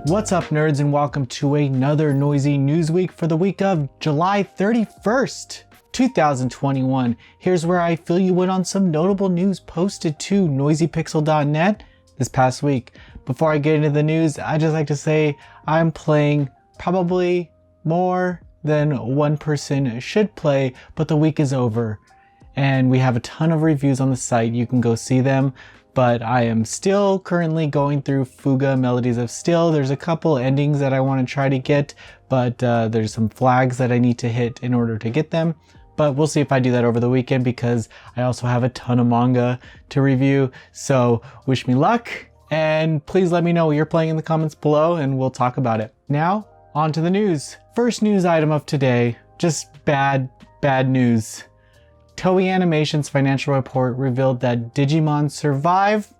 What's up, nerds, and welcome to another noisy news week for the week of July 31st, 2021. Here's where I fill you in on some notable news posted to noisypixel.net this past week. Before I get into the news, I just like to say I'm playing probably more than one person should play, but the week is over and we have a ton of reviews on the site. You can go see them. But I am still currently going through Fuga Melodies of Steel. There's a couple endings that I want to try to get, but there's some flags that I need to hit in order to get them. But we'll see if I do that over the weekend because I also have a ton of manga to review. So wish me luck, and please let me know what you're playing in the comments below and we'll talk about it. Now, on to the news. First news item of today, just bad news. Toei Animation's financial report revealed that Digimon Survive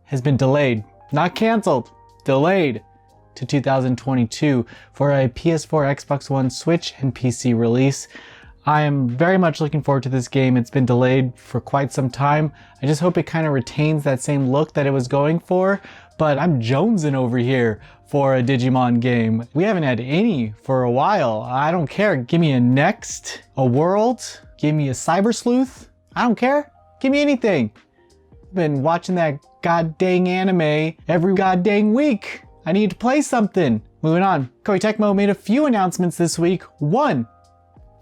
has been delayed, not canceled, delayed to 2022 for a PS4, Xbox One, Switch, and PC release. I am very much looking forward to this game. It's been delayed for quite some time. I just hope it kind of retains that same look that it was going for, but I'm jonesing over here for a Digimon game. We haven't had any for a while. I don't care. Give me a Next, a World, give me a Cyber Sleuth. I don't care. Give me anything. I've been watching that god dang anime every god dang week. I need to play something. Moving on. Koei Tecmo made a few announcements this week. One,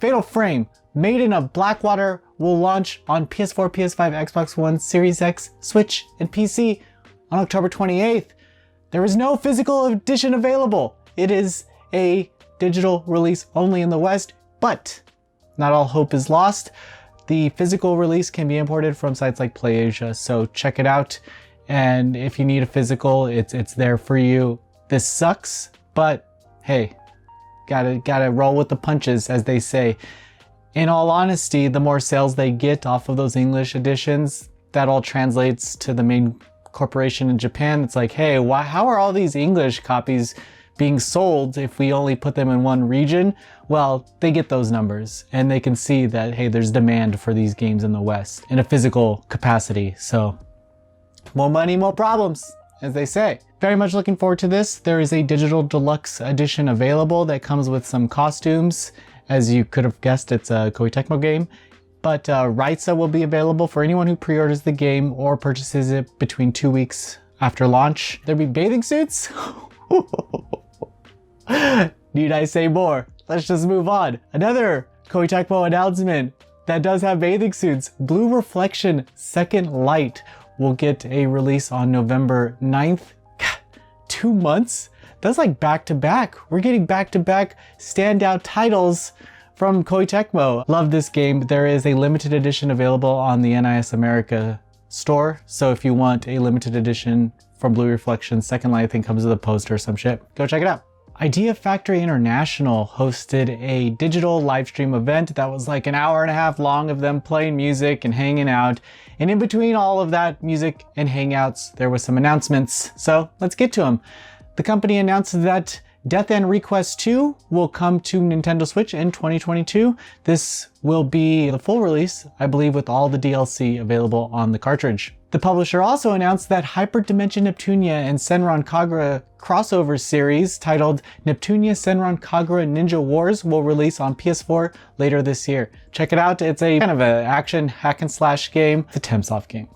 Fatal Frame, Maiden of Blackwater, will launch on PS4, PS5, Xbox One, Series X, Switch, and PC on October 28th. There is no physical edition available. It is a digital release only in the West, but not all hope is lost. The physical release can be imported from sites like PlayAsia, so check it out. And if you need a physical, it's there for you. This sucks, but hey, gotta roll with the punches, as they say. In all honesty, the more sales they get off of those English editions, that all translates to the main corporation in Japan. It's like, hey, how are all these English copies being sold if we only put them in one region? Well, they get those numbers and they can see that, hey, there's demand for these games in the West in a physical capacity. So more money, more problems, as they say. Very much looking forward to this. There is a digital deluxe edition available that comes with some costumes. As you could have guessed, it's a Koei Tecmo game. But Raitsa will be available for anyone who pre-orders the game or purchases it between 2 weeks after launch. There'll be bathing suits. Need I say more? Let's just move on. Another Koei Tecmo announcement that does have bathing suits. Blue Reflection Second Light will get a release on November 9th. 2 months? That's like back to back. We're getting back to back standout titles from Koei Tecmo. Love this game. There is a limited edition available on the NIS America store. So if you want a limited edition from Blue Reflection Second Light, I think comes with a poster or some shit, go check it out. Idea Factory International hosted a digital live stream event that was like an hour and a half long of them playing music and hanging out. And in between all of that music and hangouts, there was some announcements. So let's get to them. The company announced that Death End Request 2 will come to Nintendo Switch in 2022. This will be the full release, I believe, with all the DLC available on the cartridge. The publisher also announced that Hyperdimension Neptunia and Senran Kagura crossover series titled Neptunia Senran Kagura Ninja Wars will release on PS4 later this year. Check it out. It's a kind of an action hack and slash game. It's a Temsoft game.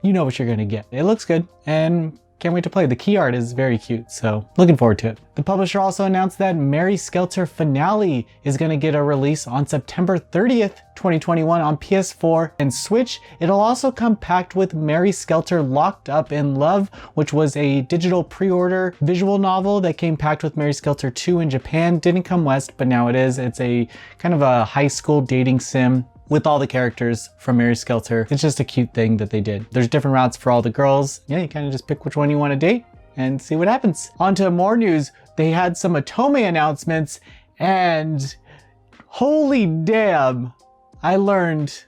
You know what you're gonna get. It looks good and can't wait to play. The key art is very cute, so looking forward to it. The publisher also announced that Mary Skelter Finale is going to get a release on September 30th, 2021 on PS4 and Switch. It'll also come packed with Mary Skelter Locked Up in Love, which was a digital pre-order visual novel that came packed with Mary Skelter 2 in Japan. Didn't come west, but now it is. It's a kind of a high school dating sim with all the characters from Mary Skelter. It's just a cute thing that they did. There's different routes for all the girls. Yeah, you kind of just pick which one you want to date and see what happens. On to more news. They had some Otome announcements and holy damn, I learned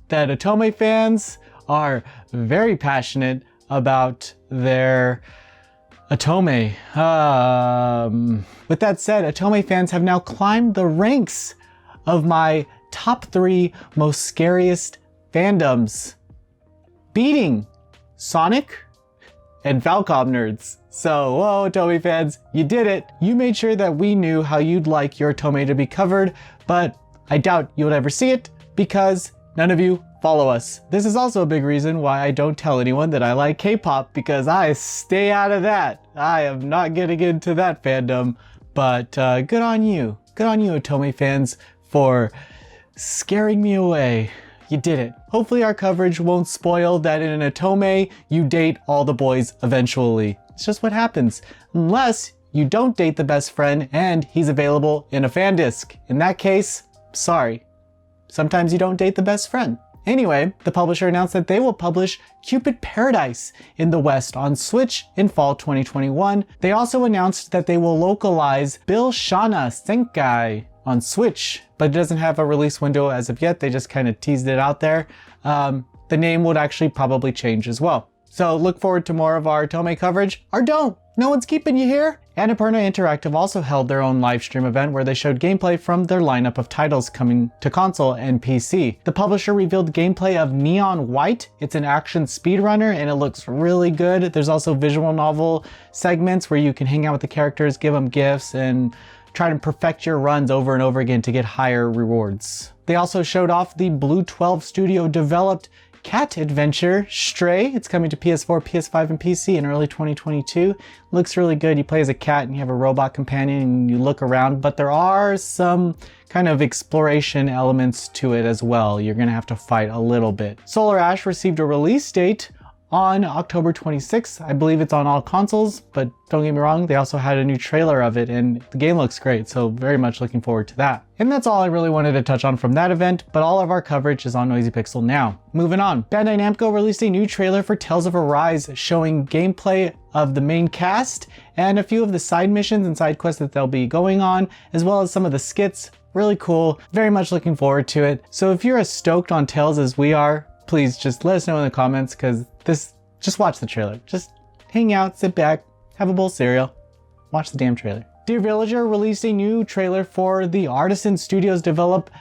that Otome fans are very passionate about their Otome. With that said, Otome fans have now climbed the ranks of my top 3 most scariest fandoms, beating Sonic and Falcom nerds. So, whoa, Otome fans, you did it. You made sure that we knew how you'd like your Otome to be covered, but I doubt you'll ever see it because none of you follow us. This is also a big reason why I don't tell anyone that I like K-pop, because I stay out of that. I am not getting into that fandom, but good on you. Good on you, Otome fans, for scaring me away. You did it. Hopefully our coverage won't spoil that in an Otome, you date all the boys eventually. It's just what happens. Unless you don't date the best friend and he's available in a fan disc. In that case, sorry. Sometimes you don't date the best friend. Anyway, the publisher announced that they will publish Cupid Paradise in the West on Switch in fall 2021. They also announced that they will localize Bill Shana Senkai on Switch, but it doesn't have a release window as of yet. They just kind of teased it out there. The name would actually probably change as well. So look forward to more of our Otome coverage, or don't. No one's keeping you here. Annapurna Interactive also held their own live stream event where they showed gameplay from their lineup of titles coming to console and PC. The publisher revealed gameplay of Neon White. It's an action speedrunner and it looks really good. There's also visual novel segments where you can hang out with the characters, give them gifts, and try to perfect your runs over and over again to get higher rewards. They also showed off the Blue 12 Studio developed cat adventure, Stray. It's coming to PS4, PS5, and PC in early 2022. Looks really good. You play as a cat and you have a robot companion and you look around, but there are some kind of exploration elements to it as well. You're gonna have to fight a little bit. Solar Ash received a release date on October 26th. I believe it's on all consoles, but don't get me wrong, they also had a new trailer of it and the game looks great, so very much looking forward to that. And that's all I really wanted to touch on from that event, but all of our coverage is on Noisy Pixel now. Moving on, Bandai Namco released a new trailer for Tales of Arise showing gameplay of the main cast and a few of the side missions and side quests that they'll be going on, as well as some of the skits. Really cool, very much looking forward to it. So if you're as stoked on Tales as we are, please just let us know in the comments, because just watch the trailer. Just hang out, sit back, have a bowl of cereal, watch the damn trailer. Dear Villager released a new trailer for the Artisan Studios developed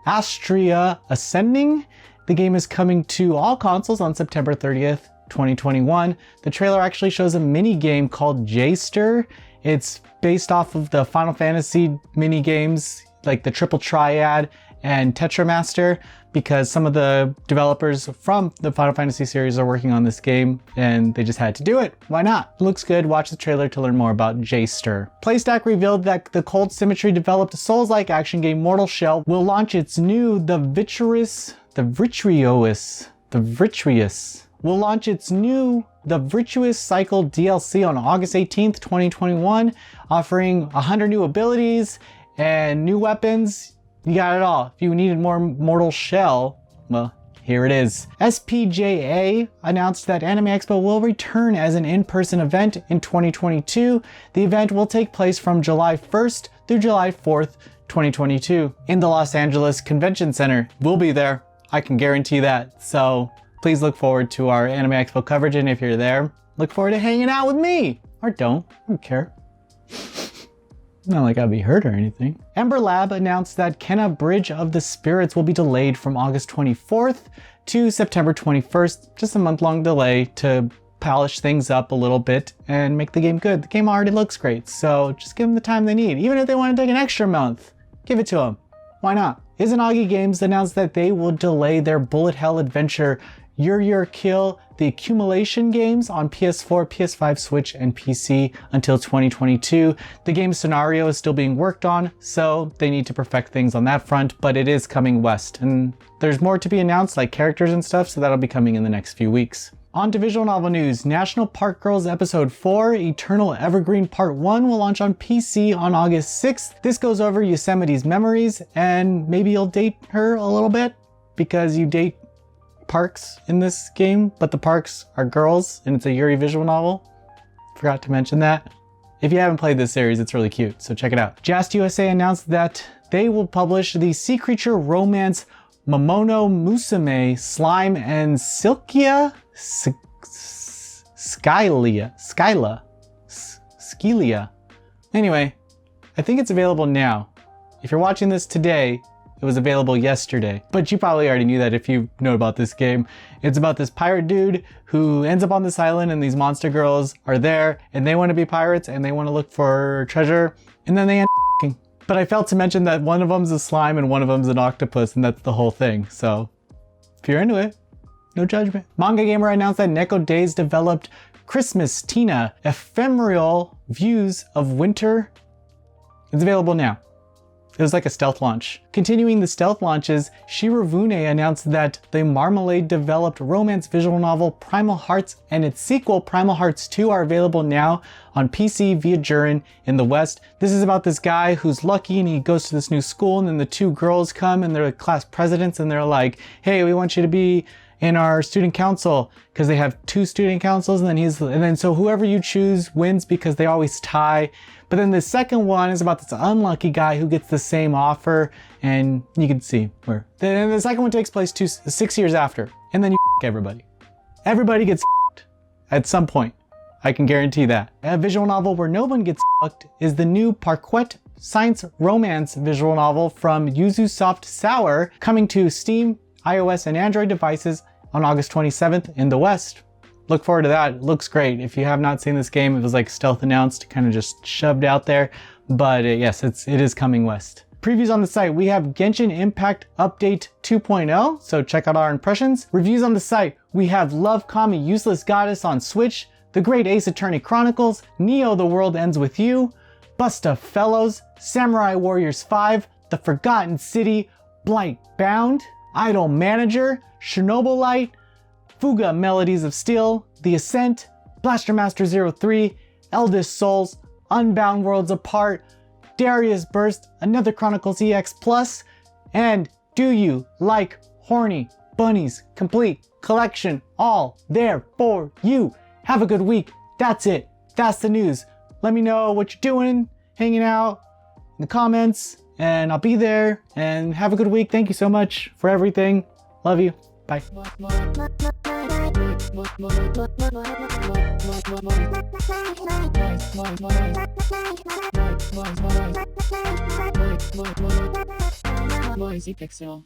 Astria Ascending. The game is coming to all consoles on September 30th, 2021. The trailer actually shows a mini game called J-Stir. It's based off of the Final Fantasy mini games, like the Triple Triad and Tetramaster, because some of the developers from the Final Fantasy series are working on this game and they just had to do it. Why not? It looks good. Watch the trailer to learn more about J-Stir. PlayStack revealed that the Cold Symmetry developed Souls-like action game Mortal Shell will launch its new The Virtuous Cycle DLC on August 18th, 2021, offering 100 new abilities and new weapons. You got it all. If you needed more Mortal Shell, well, here it is. SPJA announced that Anime Expo will return as an in-person event in 2022. The event will take place from July 1st through July 4th, 2022 in the Los Angeles Convention Center. We'll be there. I can guarantee that. So please look forward to our Anime Expo coverage, and if you're there, look forward to hanging out with me. Or don't. I don't care. Not like I'd be hurt or anything. Ember Lab announced that Kenna Bridge of the Spirits will be delayed from August 24th to September 21st. Just a month-long delay to polish things up a little bit and make the game good. The game already looks great, so just give them the time they need. Even if they want to take an extra month, give it to them. Why not? Izanagi Games announced that they will delay their bullet hell adventure Your Kill the Accumulation games on PS4, PS5, Switch, and PC until 2022. The game's scenario is still being worked on, so they need to perfect things on that front, but it is coming west. And there's more to be announced, like characters and stuff, so that'll be coming in the next few weeks. On to visual novel news, National Park Girls Episode 4, Eternal Evergreen Part 1 will launch on PC on August 6th. This goes over Yosemite's memories, and maybe you'll date her a little bit, because you date parks in this game, but the parks are girls and it's a Yuri visual novel. Forgot to mention that. If you haven't played this series, it's really cute, so check it out. Just USA announced that they will publish the Sea Creature Romance Momono Musume Slime and Skylia. Anyway, I think it's available now. If you're watching this today, It was available yesterday. But you probably already knew that if you know about this game. It's about this pirate dude who ends up on this island and these monster girls are there and they want to be pirates and they want to look for treasure and then they end up f***ing. But I failed to mention that one of them's a slime and one of them's an octopus, and that's the whole thing. So if you're into it, no judgment. Manga Gamer announced that Neko Days developed Christmas Tina Ephemeral Views of Winter. It's available now. It was like a stealth launch. Continuing the stealth launches, Shirofune announced that the Marmalade developed romance visual novel Primal Hearts and its sequel Primal Hearts 2 are available now on PC via Jurin in the West. This is about this guy who's lucky and he goes to this new school, and then the two girls come and they're the class presidents and they're like, hey, we want you to be in our student council, because they have two student councils, and then so whoever you choose wins because they always tie. But then the second one is about this unlucky guy who gets the same offer, and you can see where. Then the second one takes place 6 years after, and then you everybody. Everybody gets at some point. I can guarantee that. A visual novel where no one gets is the new Parquet science romance visual novel from Yuzusoft Sour, coming to Steam, iOS, and Android devices on August 27th in the West. Look forward to that. It looks great. If you have not seen this game, it was like stealth announced, kind of just shoved out there. But yes, it is coming West. Previews on the site. We have Genshin Impact Update 2.0, so check out our impressions. Reviews on the site. We have Love Kami Useless Goddess on Switch, The Great Ace Attorney Chronicles, Neo The World Ends With You, Busta Fellows, Samurai Warriors 5, The Forgotten City, Blight Bound, Idol Manager, Chernobylite, Fuga Melodies of Steel, The Ascent, Blaster Master 03, Eldest Souls, Unbound Worlds Apart, Darius Burst, Another Chronicles EX Plus, and Do You Like Horny Bunnies Complete Collection, all there for you. Have a good week. That's it. That's the news. Let me know what you're doing, hanging out in the comments, and I'll be there. And have a good week. Thank you so much for everything. Love you. Bye. Noisy Pixel.